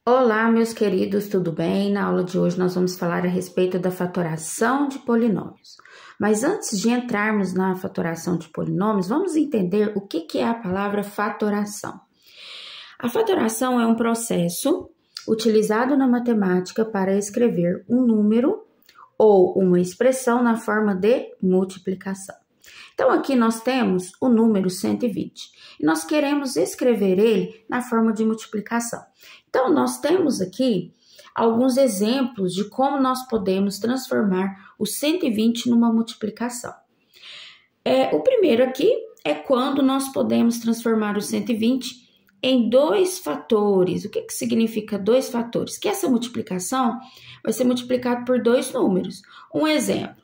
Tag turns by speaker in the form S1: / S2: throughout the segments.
S1: Olá, meus queridos, tudo bem? Na aula de hoje nós vamos falar a respeito da fatoração de polinômios. Mas antes de entrarmos na fatoração de polinômios, vamos entender o que é a palavra fatoração. A fatoração é um processo utilizado na matemática para escrever um número ou uma expressão na forma de multiplicação. Então, aqui nós temos o número 120 e nós queremos escrever ele na forma de multiplicação. Então, nós temos aqui alguns exemplos de como nós podemos transformar o 120 numa multiplicação. O primeiro aqui é quando nós podemos transformar o 120 em dois fatores. O que significa dois fatores? Que essa multiplicação vai ser multiplicada por dois números. Um exemplo,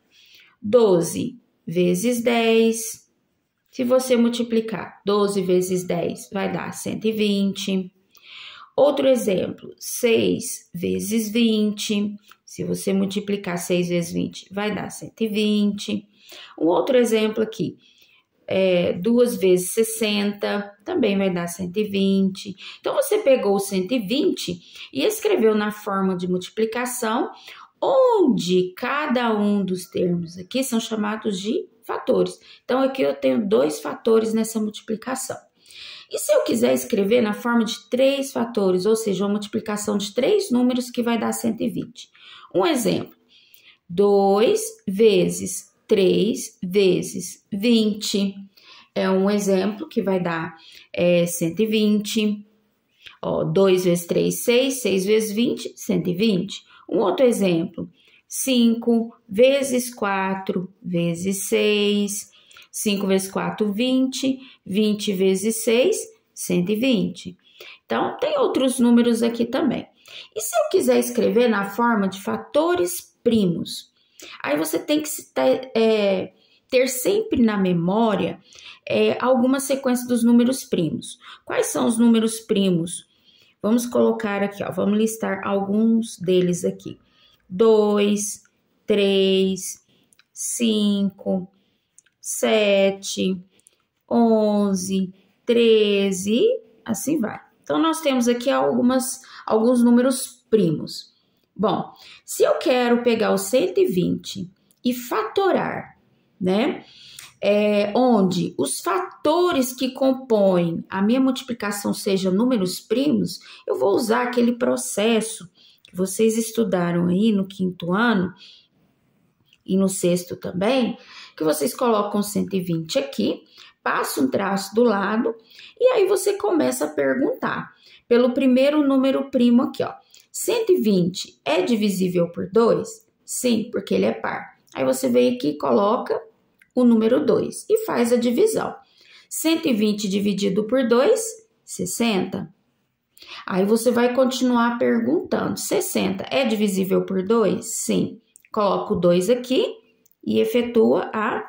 S1: 12 vezes 10. Se você multiplicar 12 vezes 10, vai dar 120. Outro exemplo, 6 vezes 20. Se você multiplicar 6 vezes 20, vai dar 120. Um outro exemplo aqui, 2 vezes 60, também vai dar 120. Então, você pegou o 120 e escreveu na forma de multiplicação, onde cada um dos termos aqui são chamados de fatores. Então, aqui eu tenho dois fatores nessa multiplicação. E se eu quiser escrever na forma de três fatores, ou seja, uma multiplicação de três números que vai dar 120. Um exemplo, 2 vezes 3 vezes 20. É um exemplo que vai dar 120. 2 vezes 3, 6. 6 vezes 20, 120. Um outro exemplo, 5 vezes 4 vezes 6. 5 vezes 4, 20. 20 vezes 6, 120. Então, tem outros números aqui também. E se eu quiser escrever na forma de fatores primos? Aí você tem que ter sempre na memória alguma sequência dos números primos. Quais são os números primos? Vamos colocar aqui, vamos listar alguns deles aqui. 2, 3, 5, 7, 11, 13, assim vai. Então, nós temos aqui alguns números primos. Bom, se eu quero pegar o 120 e fatorar, né? Onde os fatores que compõem a minha multiplicação sejam números primos, eu vou usar aquele processo que vocês estudaram aí no 5º ano e no 6º também, que vocês colocam 120 aqui, passa um traço do lado e aí você começa a perguntar pelo primeiro número primo aqui, 120 é divisível por 2? Sim, porque ele é par. Aí você vem aqui e coloca o número 2 e faz a divisão. 120 dividido por 2, 60. Aí você vai continuar perguntando, 60 é divisível por 2? Sim. Coloca o 2 aqui e efetua a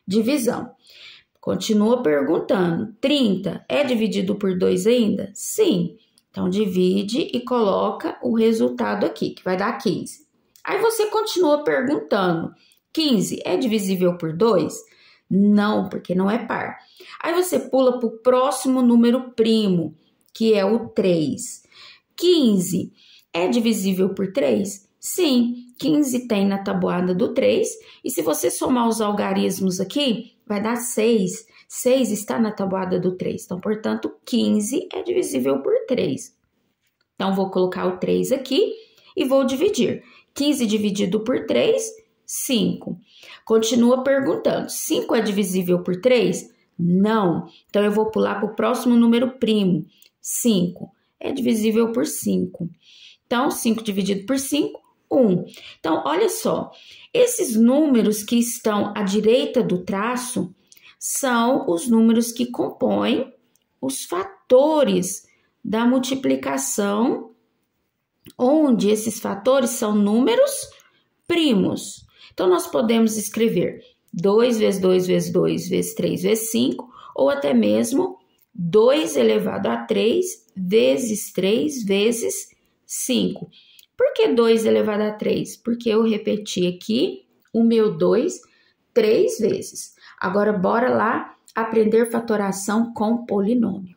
S1: divisão. Continua perguntando, 30 é dividido por 2 ainda? Sim. Então, divide e coloca o resultado aqui, que vai dar 15. Aí você continua perguntando, 15 é divisível por 2? Não, porque não é par. Aí você pula para o próximo número primo, que é o 3. 15 é divisível por 3? Sim, 15 tem na tabuada do 3. E se você somar os algarismos aqui, vai dar 6. 6 está na tabuada do 3. Então, portanto, 15 é divisível por 3. Então, vou colocar o 3 aqui e vou dividir. 15 dividido por 3, 5. Continua perguntando, 5 é divisível por 3? Não. Então, eu vou pular para o próximo número primo. 5 é divisível por 5. Então, 5 dividido por 5, 1. Então, olha só, esses números que estão à direita do traço são os números que compõem os fatores da multiplicação, onde esses fatores são números primos. Então, nós podemos escrever 2 vezes 2 vezes 2 vezes 3 vezes 5, ou até mesmo 2 elevado a 3 vezes 3 vezes 5. Por que 2 elevado a 3? Porque eu repeti aqui o meu 2 3 vezes. Agora, bora lá aprender fatoração com polinômio.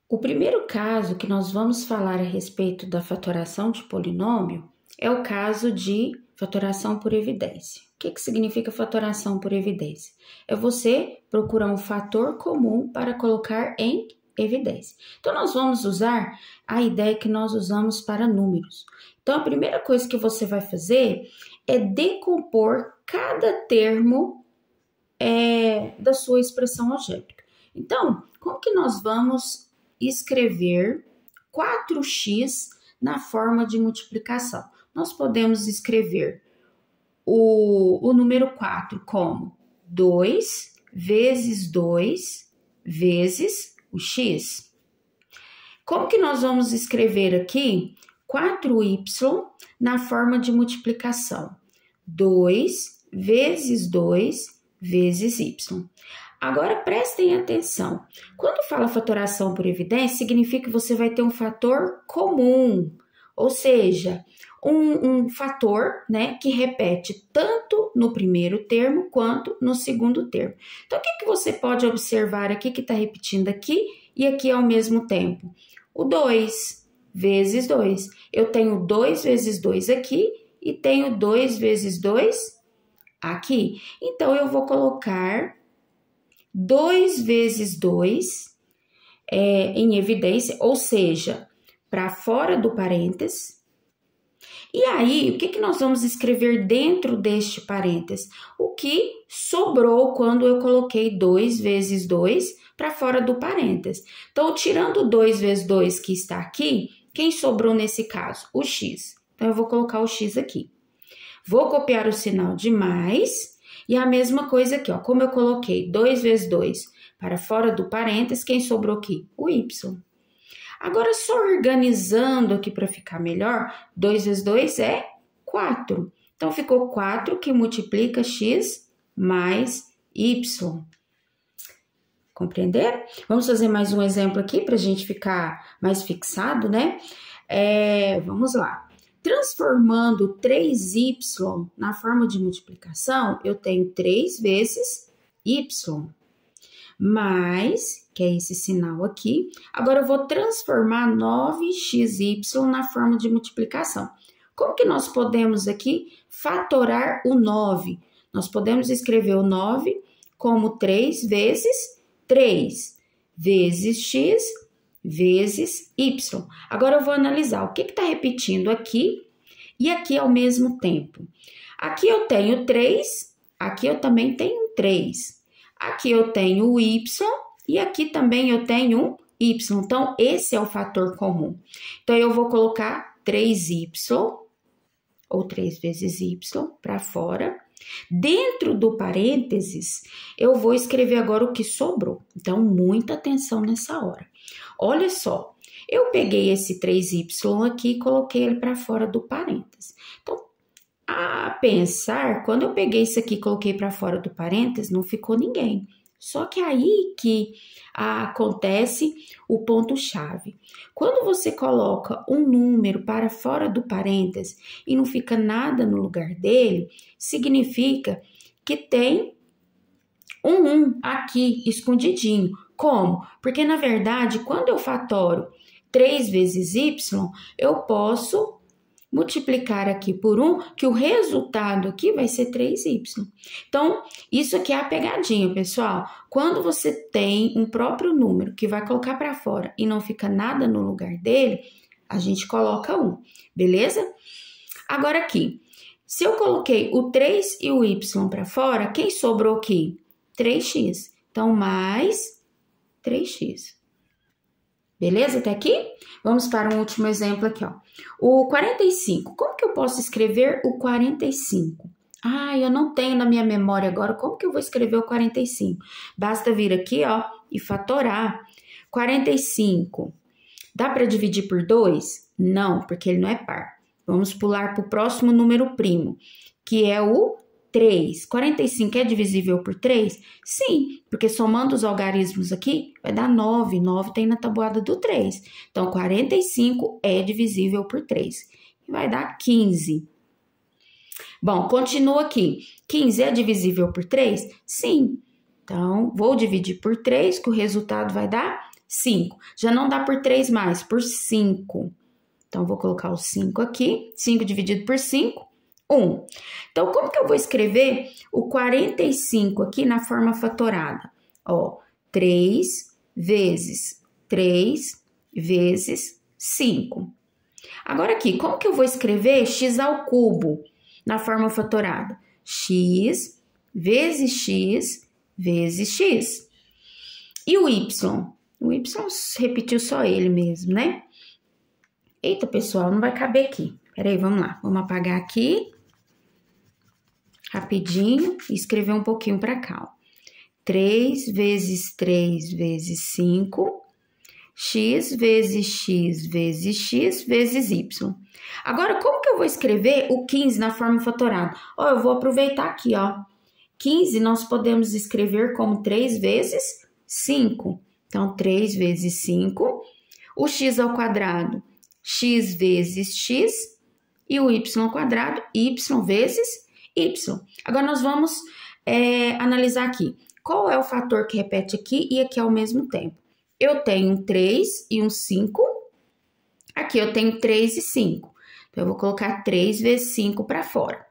S1: O primeiro caso que nós vamos falar a respeito da fatoração de polinômio é o caso de fatoração por evidência. O que significa fatoração por evidência? É você procurar um fator comum para colocar em evidência. Então, nós vamos usar a ideia que nós usamos para números. Então, a primeira coisa que você vai fazer é decompor cada termo da sua expressão algébrica. Então, como que nós vamos escrever 4x na forma de multiplicação? Nós podemos escrever o número 4 como 2 vezes 2 vezes o x. Como que nós vamos escrever aqui 4y na forma de multiplicação? 2 vezes 2 vezes y. Agora, prestem atenção. Quando fala fatoração por evidência, significa que você vai ter um fator comum, ou seja, um fator, né, que repete tanto no primeiro termo quanto no segundo termo. Então, o que você pode observar aqui que está repetindo aqui e aqui ao mesmo tempo? O 2 vezes 2. Eu tenho 2 vezes 2 aqui e tenho 2 vezes 2 aqui. Então, eu vou colocar 2 vezes 2 em evidência, ou seja, para fora do parênteses. E aí, o que nós vamos escrever dentro deste parênteses? O que sobrou quando eu coloquei 2 vezes 2 para fora do parênteses. Então, tirando 2 vezes 2 que está aqui, quem sobrou nesse caso? O x. Então, eu vou colocar o x aqui. Vou copiar o sinal de mais. E a mesma coisa aqui, ó, como eu coloquei 2 vezes 2 para fora do parênteses, quem sobrou aqui? O y. Agora, só organizando aqui para ficar melhor, 2 vezes 2 é 4. Então, ficou 4 que multiplica x mais y. Compreenderam? Vamos fazer mais um exemplo aqui para a gente ficar mais fixado, né? Vamos lá. Transformando 3y na forma de multiplicação, eu tenho 3 vezes y, mais, que é esse sinal aqui. Agora, eu vou transformar 9xy na forma de multiplicação. Como que nós podemos aqui fatorar o 9? Nós podemos escrever o 9 como 3 vezes 3, vezes x, vezes y. Agora eu vou analisar o que está repetindo aqui e aqui ao mesmo tempo. Aqui eu tenho 3, aqui eu também tenho 3. Aqui eu tenho o y e aqui também eu tenho um y. Então, esse é o fator comum. Então, eu vou colocar 3y, ou 3 vezes y, para fora. Dentro do parênteses, eu vou escrever agora o que sobrou. Então, muita atenção nessa hora. Olha só, eu peguei esse 3y aqui e coloquei ele para fora do parênteses. Então, a pensar, quando eu peguei isso aqui e coloquei para fora do parênteses, não ficou ninguém. Só que aí que acontece o ponto-chave. Quando você coloca um número para fora do parênteses e não fica nada no lugar dele, significa que tem um 1 aqui escondidinho. Como? Porque, na verdade, quando eu fatoro 3 vezes y, eu posso multiplicar aqui por 1, que o resultado aqui vai ser 3y. Então, isso aqui é a pegadinha, pessoal. Quando você tem um próprio número que vai colocar para fora e não fica nada no lugar dele, a gente coloca 1, beleza? Agora aqui, se eu coloquei o 3 e o y para fora, quem sobrou aqui? 3x. Então, mais 3x. Beleza até aqui? Vamos para um último exemplo aqui, ó. O 45. Como que eu posso escrever o 45? Eu não tenho na minha memória agora. Como que eu vou escrever o 45? Basta vir aqui, ó, e fatorar. 45. Dá para dividir por 2? Não, porque ele não é par. Vamos pular para o próximo número primo, que é o 3. 45 é divisível por 3? Sim, porque somando os algarismos aqui, vai dar 9. 9 tem na tabuada do 3. Então, 45 é divisível por 3. E vai dar 15. Bom, continua aqui. 15 é divisível por 3? Sim. Então, vou dividir por 3, que o resultado vai dar 5. Já não dá por 3 mais, por 5. Então, vou colocar o 5 aqui. 5 dividido por 5, 1. Então, como que eu vou escrever o 45 aqui na forma fatorada? Ó, 3 vezes 3 vezes 5. Agora aqui, como que eu vou escrever x ao cubo na forma fatorada? X vezes x vezes x. E o y? O y repetiu só ele mesmo, né? Eita, pessoal, não vai caber aqui. Peraí, vamos lá. Vamos apagar aqui. Rapidinho. E escrever um pouquinho para cá, ó. 3 vezes 3 vezes 5. X vezes x vezes x vezes y. Agora, como que eu vou escrever o 15 na forma fatorada? Ó, eu vou aproveitar aqui, ó. 15 nós podemos escrever como 3 vezes 5. Então, 3 vezes 5. O x ao quadrado, x vezes x. E o y ao quadrado, y vezes y. Agora, nós vamos analisar aqui. Qual é o fator que repete aqui e aqui ao mesmo tempo? Eu tenho um 3 e um 5. Aqui eu tenho 3 e 5. Então, eu vou colocar 3 vezes 5 para fora.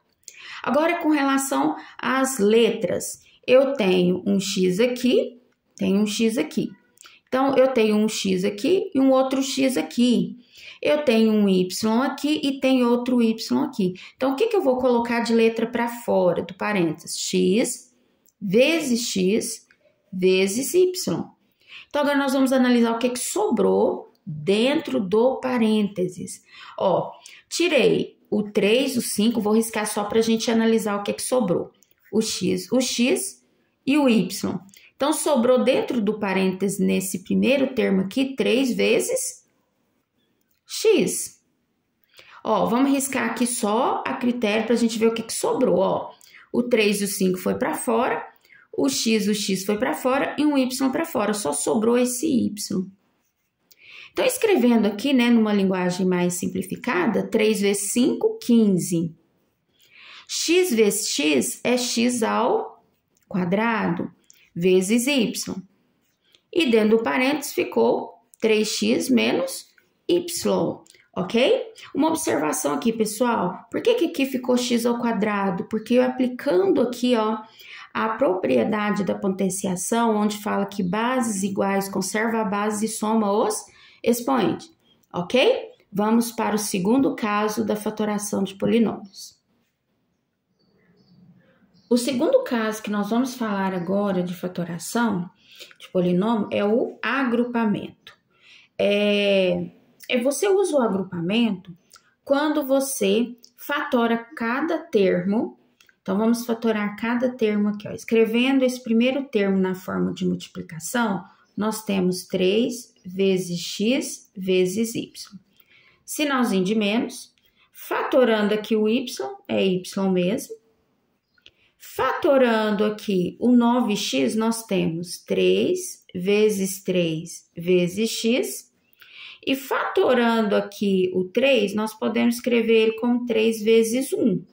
S1: Agora, com relação às letras, eu tenho um x aqui, tenho um x aqui. Então, eu tenho um x aqui e um outro x aqui. Eu tenho um y aqui e tenho outro y aqui. Então, o que eu vou colocar de letra para fora do parênteses? X vezes y. Então, agora nós vamos analisar o que sobrou dentro do parênteses. Ó, tirei o 3, o 5, vou riscar só para a gente analisar o que sobrou. O x e o y. Então, sobrou dentro do parênteses, nesse primeiro termo aqui, 3 vezes x. Ó, vamos riscar aqui só a critério para a gente ver o que sobrou, ó. O 3 e o 5 foi para fora, o x foi para fora e um y para fora, só sobrou esse y. Então, escrevendo aqui, né, numa linguagem mais simplificada, 3 vezes 5, 15. X vezes x é x ao quadrado, vezes y. E dentro do parênteses ficou 3x menos y, ok? Uma observação aqui, pessoal. Por que aqui ficou x ao quadrado? Porque eu aplicando aqui, ó, a propriedade da potenciação, onde fala que bases iguais conserva a base e soma os expoentes, ok? Vamos para o segundo caso da fatoração de polinômios. O segundo caso que nós vamos falar agora de fatoração de polinômio é o agrupamento. Você usa o agrupamento quando você fatora cada termo. Então, vamos fatorar cada termo aqui, ó. Escrevendo esse primeiro termo na forma de multiplicação, nós temos 3 vezes x vezes y. Sinalzinho de menos. Fatorando aqui o y, é y mesmo. Fatorando aqui o 9x, nós temos 3 vezes 3 vezes x. E fatorando aqui o 3, nós podemos escrever ele como 3 vezes 1.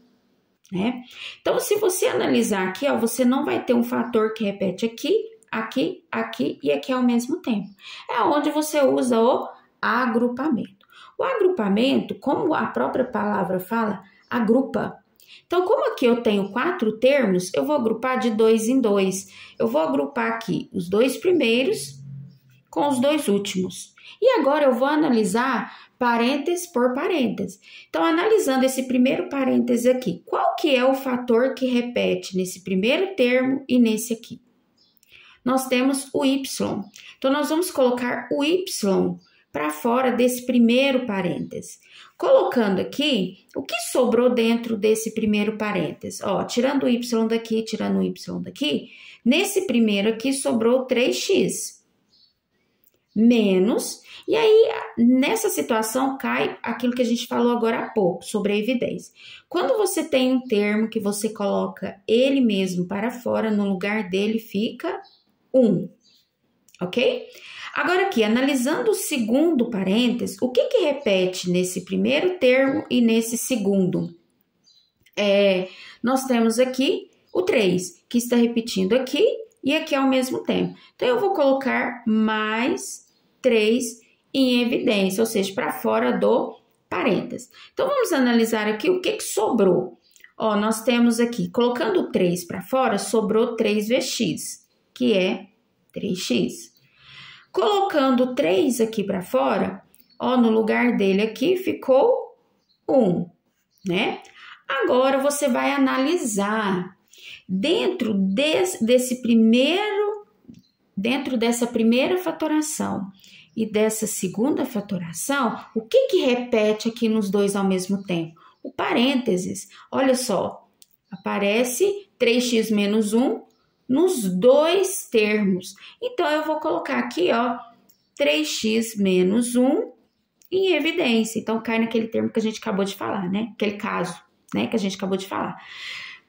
S1: Né? Então, se você analisar aqui, ó, você não vai ter um fator que repete aqui, aqui, aqui e aqui ao mesmo tempo. É onde você usa o agrupamento. O agrupamento, como a própria palavra fala, agrupa. Então, como aqui eu tenho 4 termos, eu vou agrupar de 2 em 2. Eu vou agrupar aqui os 2 primeiros com os 2 últimos. E agora eu vou analisar parênteses por parênteses. Então, analisando esse primeiro parêntese aqui, qual que é o fator que repete nesse primeiro termo e nesse aqui? Nós temos o y. Então, nós vamos colocar o y para fora desse primeiro parêntese. Colocando aqui, o que sobrou dentro desse primeiro parêntese? Ó, tirando o y daqui, tirando o y daqui, nesse primeiro aqui sobrou 3x. Menos, e aí nessa situação cai aquilo que a gente falou agora há pouco, sobre a evidência. Quando você tem um termo que você coloca ele mesmo para fora, no lugar dele fica 1, ok? Agora aqui, analisando o segundo parênteses, o que repete nesse primeiro termo e nesse segundo? Nós temos aqui o 3, que está repetindo aqui e aqui ao mesmo tempo. Então, eu vou colocar mais 3 em evidência, ou seja, para fora do parênteses. Então, vamos analisar aqui o que sobrou. Ó, nós temos aqui, colocando 3 para fora, sobrou 3vx, que é 3x. Colocando 3 aqui para fora, ó, no lugar dele aqui ficou 1, né? Agora, você vai analisar dentro dessa primeira fatoração e dessa segunda fatoração, o que repete aqui nos dois ao mesmo tempo? O parênteses. Olha só, aparece 3x menos 1 nos dois termos. Então, eu vou colocar aqui, ó, 3x menos 1 em evidência. Então, cai naquele termo que a gente acabou de falar, né? Aquele caso, né, que a gente acabou de falar.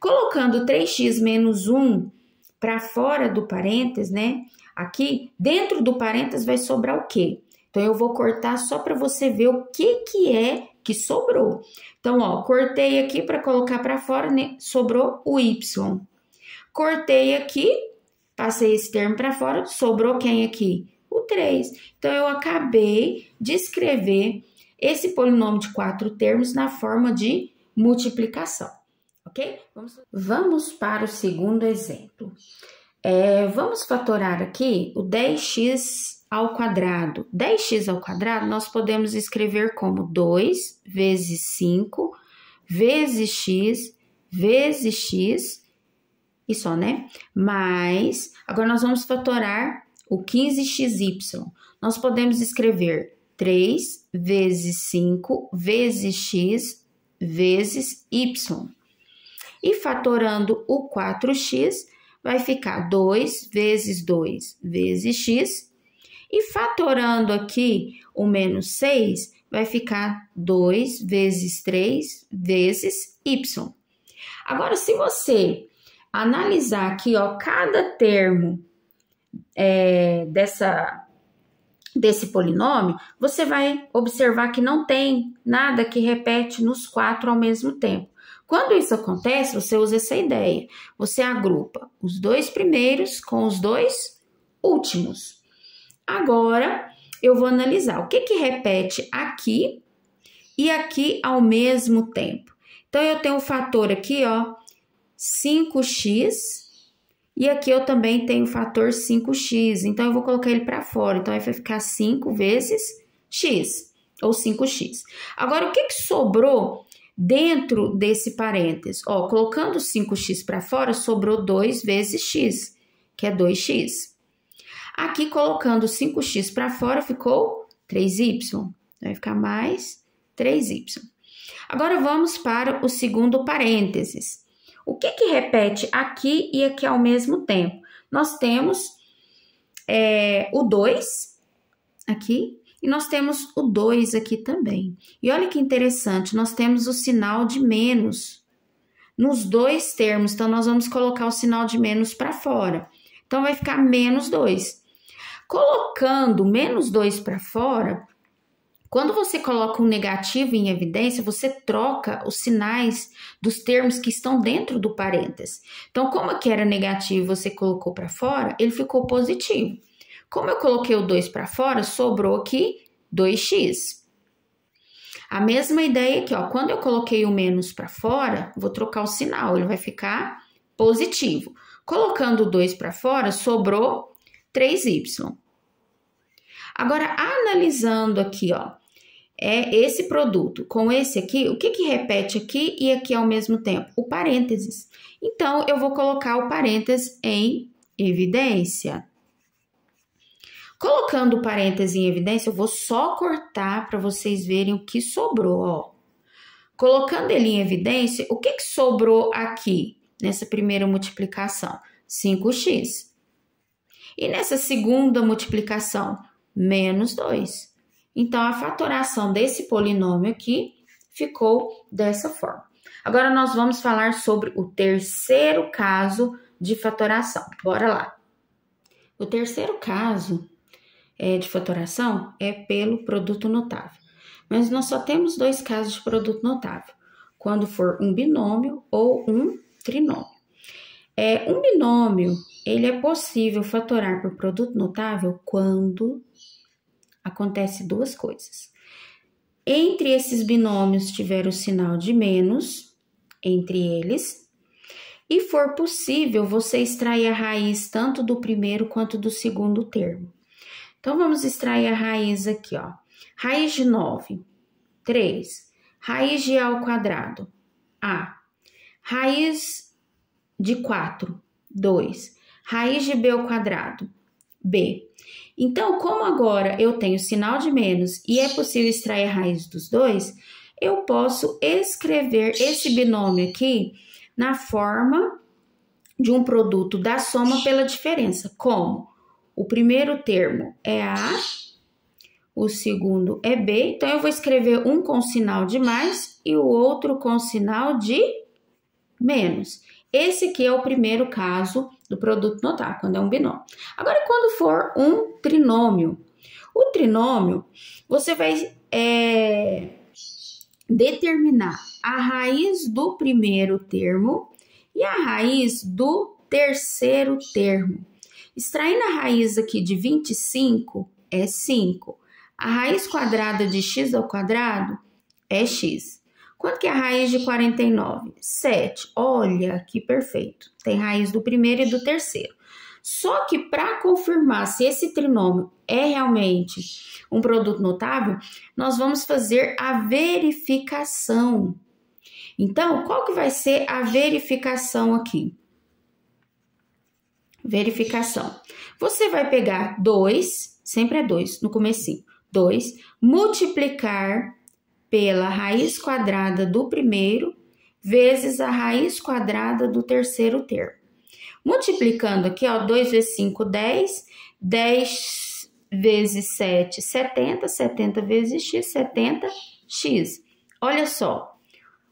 S1: Colocando 3x menos 1 para fora do parênteses, né? Aqui, dentro do parênteses vai sobrar o quê? Então, eu vou cortar só para você ver o que é que sobrou. Então, ó, cortei aqui para colocar para fora, né? Sobrou o y. Cortei aqui, passei esse termo para fora, sobrou quem aqui? O 3. Então, eu acabei de escrever esse polinômio de 4 termos na forma de multiplicação, ok? Vamos para o segundo exemplo. Vamos fatorar aqui o 10x ao quadrado. 10x ao quadrado nós podemos escrever como 2 vezes 5 vezes x, e só, né? Mas, agora nós vamos fatorar o 15xy. Nós podemos escrever 3 vezes 5 vezes x vezes y. E fatorando o 4x, vai ficar 2 vezes 2 vezes x. E fatorando aqui o menos 6, vai ficar 2 vezes 3 vezes y. Agora, se você analisar aqui, ó, cada termo desse polinômio, você vai observar que não tem nada que repete nos 4 ao mesmo tempo. Quando isso acontece, você usa essa ideia. Você agrupa os dois primeiros com os dois últimos. Agora, eu vou analisar o que repete aqui e aqui ao mesmo tempo. Então, eu tenho o fator aqui, ó, 5x, e aqui eu também tenho o fator 5x. Então, eu vou colocar ele para fora. Então, aí vai ficar 5 vezes x, ou 5x. Agora, o que sobrou dentro desse parênteses? Ó, colocando 5x para fora, sobrou 2 vezes x, que é 2x. Aqui, colocando 5x para fora, ficou 3y. Vai ficar mais 3y. Agora, vamos para o segundo parênteses. O que repete aqui e aqui ao mesmo tempo? Nós temos o 2 aqui e nós temos o 2 aqui também. E olha que interessante, nós temos o sinal de menos nos dois termos. Então, nós vamos colocar o sinal de menos para fora. Então, vai ficar menos 2. Colocando menos 2 para fora, quando você coloca um negativo em evidência, você troca os sinais dos termos que estão dentro do parênteses. Então, como aqui era negativo, você colocou para fora, ele ficou positivo. Como eu coloquei o 2 para fora, sobrou aqui 2x. A mesma ideia aqui, ó, quando eu coloquei o menos para fora, vou trocar o sinal, ele vai ficar positivo. Colocando o 2 para fora, sobrou 3y. Agora, analisando aqui, ó, esse produto com esse aqui, o que repete aqui e aqui ao mesmo tempo? O parênteses. Então, eu vou colocar o parênteses em evidência. Colocando o parênteses em evidência, eu vou só cortar para vocês verem o que sobrou, ó. Colocando ele em evidência, o que sobrou aqui nessa primeira multiplicação? 5x. E nessa segunda multiplicação, menos 2. Então, a fatoração desse polinômio aqui ficou dessa forma. Agora, nós vamos falar sobre o terceiro caso de fatoração. Bora lá. O terceiro caso de fatoração é pelo produto notável. Mas nós só temos 2 casos de produto notável, quando for um binômio ou um trinômio. Um binômio, ele é possível fatorar por produto notável quando acontece duas coisas. Entre esses binômios tiver o sinal de menos, entre eles, e for possível você extrair a raiz tanto do primeiro quanto do segundo termo. Então, vamos extrair a raiz aqui, ó. Raiz de 9, 3. Raiz de A ao quadrado, A. Raiz de 4, 2. Raiz de B ao quadrado, B. Então, como agora eu tenho sinal de menos e é possível extrair a raiz dos dois, eu posso escrever esse binômio aqui na forma de um produto da soma pela diferença. Como? O primeiro termo é A, o segundo é B. Então, eu vou escrever um com sinal de mais e o outro com sinal de menos. Esse aqui é o primeiro caso do produto notável, quando é um binômio. Agora, quando for um trinômio, o trinômio, você vai determinar a raiz do primeiro termo e a raiz do terceiro termo. Extraindo a raiz aqui de 25 é 5. A raiz quadrada de x ao quadrado é x. Quanto que é a raiz de 49? 7. Olha, que perfeito. Tem raiz do primeiro e do terceiro. Só que para confirmar se esse trinômio é realmente um produto notável, nós vamos fazer a verificação. Então, qual que vai ser a verificação aqui? Verificação. Você vai pegar 2, sempre é 2 no comecinho, 2, multiplicar pela raiz quadrada do primeiro vezes a raiz quadrada do terceiro termo. Multiplicando aqui, ó, 2 vezes 5, 10, 10 vezes 7, 70, 70 vezes x, 70x. Olha só,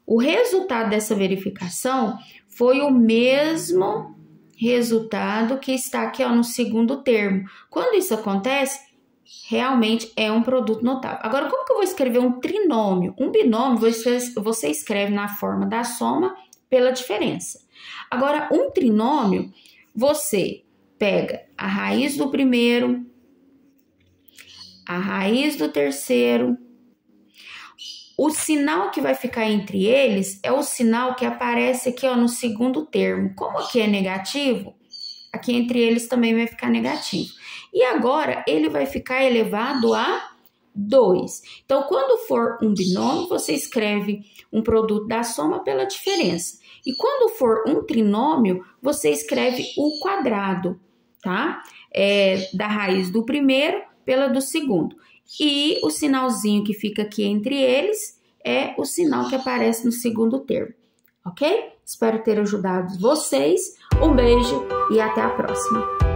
S1: o resultado dessa verificação foi o mesmo resultado que está aqui, ó, no segundo termo. Quando isso acontece, realmente é um produto notável. Agora, como que eu vou escrever um trinômio? Um binômio você escreve na forma da soma pela diferença. Agora, um trinômio, você pega a raiz do primeiro, a raiz do terceiro. O sinal que vai ficar entre eles é o sinal que aparece aqui, ó, no segundo termo. Como aqui é negativo, aqui entre eles também vai ficar negativo. E agora, ele vai ficar elevado a 2. Então, quando for um binômio, você escreve um produto da soma pela diferença. E quando for um trinômio, você escreve o quadrado, tá? Da raiz do primeiro pela do segundo. E o sinalzinho que fica aqui entre eles é o sinal que aparece no segundo termo, ok? Espero ter ajudado vocês. Um beijo e até a próxima.